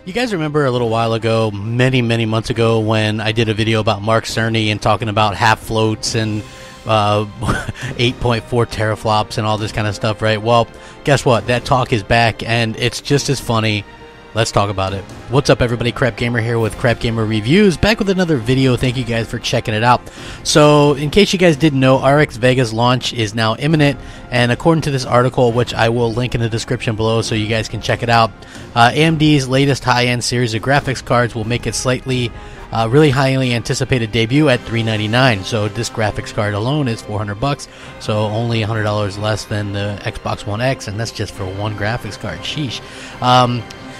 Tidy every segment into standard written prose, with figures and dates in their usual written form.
You guys remember a little while ago, many months ago, when I did a video about Mark Cerny and talking about half floats and 8.4 teraflops and all this kind of stuff, right? Well, guess what? That talk is back, and it's just as funny. Let's talk about it. What's up, everybody? Crapgamer here with Crapgamer Reviews, back with another video. Thank you guys for checking it out. So, in case you guys didn't know, RX Vega's launch is now imminent, and according to this article, which I will link in the description below so you guys can check it out, AMD's latest high-end series of graphics cards will make it slightly really highly anticipated debut at $399. So this graphics card alone is $400, so only $100 less than the Xbox One X, and that's just for one graphics card. Sheesh.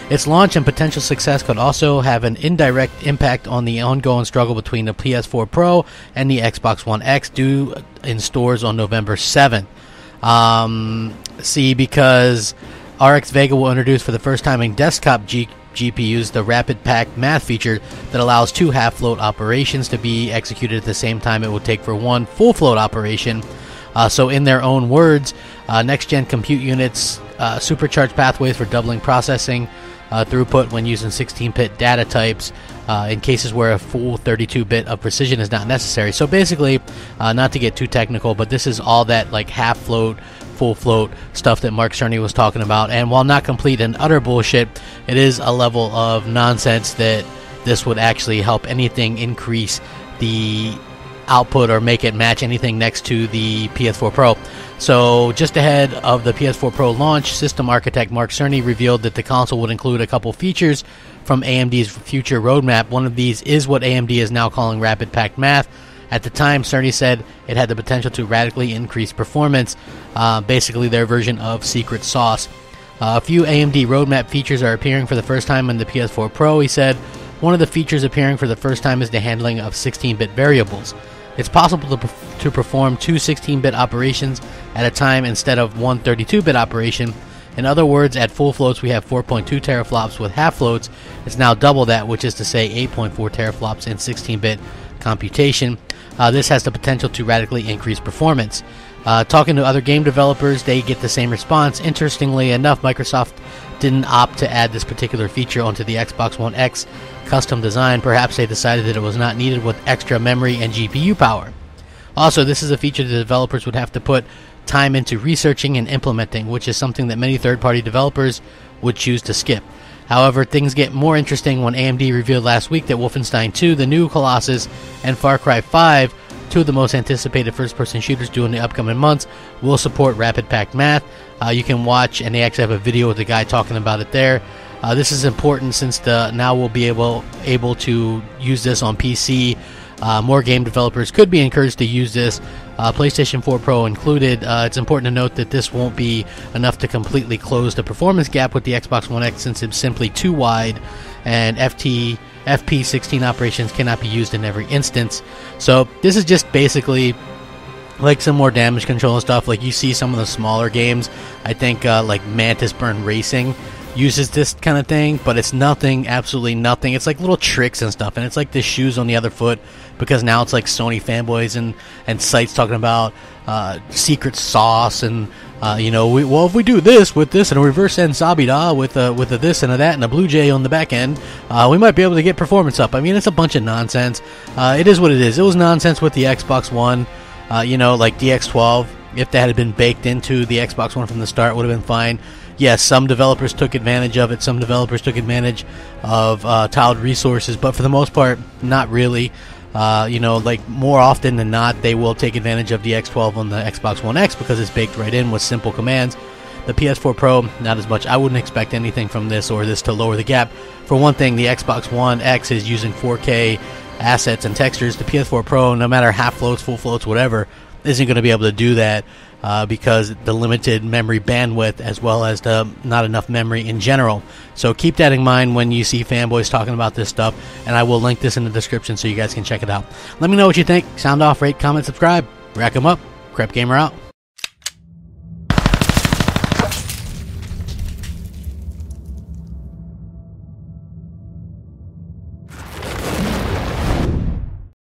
Its launch and potential success could also have an indirect impact on the ongoing struggle between the PS4 Pro and the Xbox One X, due in stores on November 7th. Because RX Vega will introduce for the first time in desktop GPUs the Rapid Pack Math feature that allows two half-float operations to be executed at the same time it would take for one full-float operation. So in their own words, next-gen compute units supercharge pathways for doubling processing throughput when using 16-bit data types in cases where a full 32-bit of precision is not necessary. So basically, not to get too technical, but this is all that like half-float, full-float stuff that Mark Cerny was talking about. And while not complete and utter bullshit, it is a level of nonsense that this would actually help anything increase the output or make it match anything next to the PS4 Pro. So just ahead of the PS4 Pro launch, system architect Mark Cerny revealed that the console would include a couple features from AMD's future roadmap. One of these is what AMD is now calling Rapid Pack Math. At the time, Cerny said it had the potential to radically increase performance, basically their version of secret sauce. A few AMD roadmap features are appearing for the first time in the PS4 Pro, he said. One of the features appearing for the first time is the handling of 16-bit variables. It's possible to perform two 16-bit operations at a time instead of one 32-bit operation. In other words, at full floats we have 4.2 teraflops. With half floats, it's now double that, which is to say 8.4 teraflops in 16-bit computation. This has the potential to radically increase performance. Talking to other game developers, they get the same response. Interestingly enough, Microsoft didn't opt to add this particular feature onto the Xbox One X custom design. Perhaps they decided that it was not needed with extra memory and GPU power. Also, this is a feature the developers would have to put time into researching and implementing, which is something that many third-party developers would choose to skip. However, things get more interesting when AMD revealed last week that Wolfenstein 2, The New Colossus, and Far Cry 5, two of the most anticipated first-person shooters due in the upcoming months, will support Rapid Pack Math. You can watch, and they actually have a video with the guy talking about it there. This is important since now we'll be able to use this on PC. More game developers could be encouraged to use this, PlayStation 4 Pro included. It's important to note that this won't be enough to completely close the performance gap with the Xbox One X, since it's simply too wide, and FP16 operations cannot be used in every instance. So this is just basically like some more damage control and stuff. Like you see some of the smaller games, I think like Mantis Burn Racing uses this kind of thing, but it's nothing, absolutely nothing. It's like little tricks and stuff, and it's like the shoes on the other foot, because now it's like Sony fanboys and sites talking about secret sauce and well, if we do this with this and a reverse end Sabida with a this and a that and a Blue Jay on the back end, we might be able to get performance up. I mean, it's a bunch of nonsense. It is what it is. It was nonsense with the Xbox One, like DX12. If that had been baked into the Xbox One from the start, it would have been fine. Yes, some developers took advantage of it. Some developers took advantage of tiled resources, but for the most part, not really. Like more often than not, they will take advantage of the X12 on the Xbox One X because it's baked right in with simple commands. The PS4 Pro, not as much. I wouldn't expect anything from this or this to lower the gap. For one thing, the Xbox One X is using 4K assets and textures. The PS4 Pro, no matter half floats, full floats, whatever, isn't going to be able to do that because the limited memory bandwidth, as well as the not enough memory in general. So keep that in mind when you see fanboys talking about this stuff, and I will link this in the description so you guys can check it out. Let me know what you think. Sound off, rate, comment, subscribe. Rack 'em up. Crapgamer out.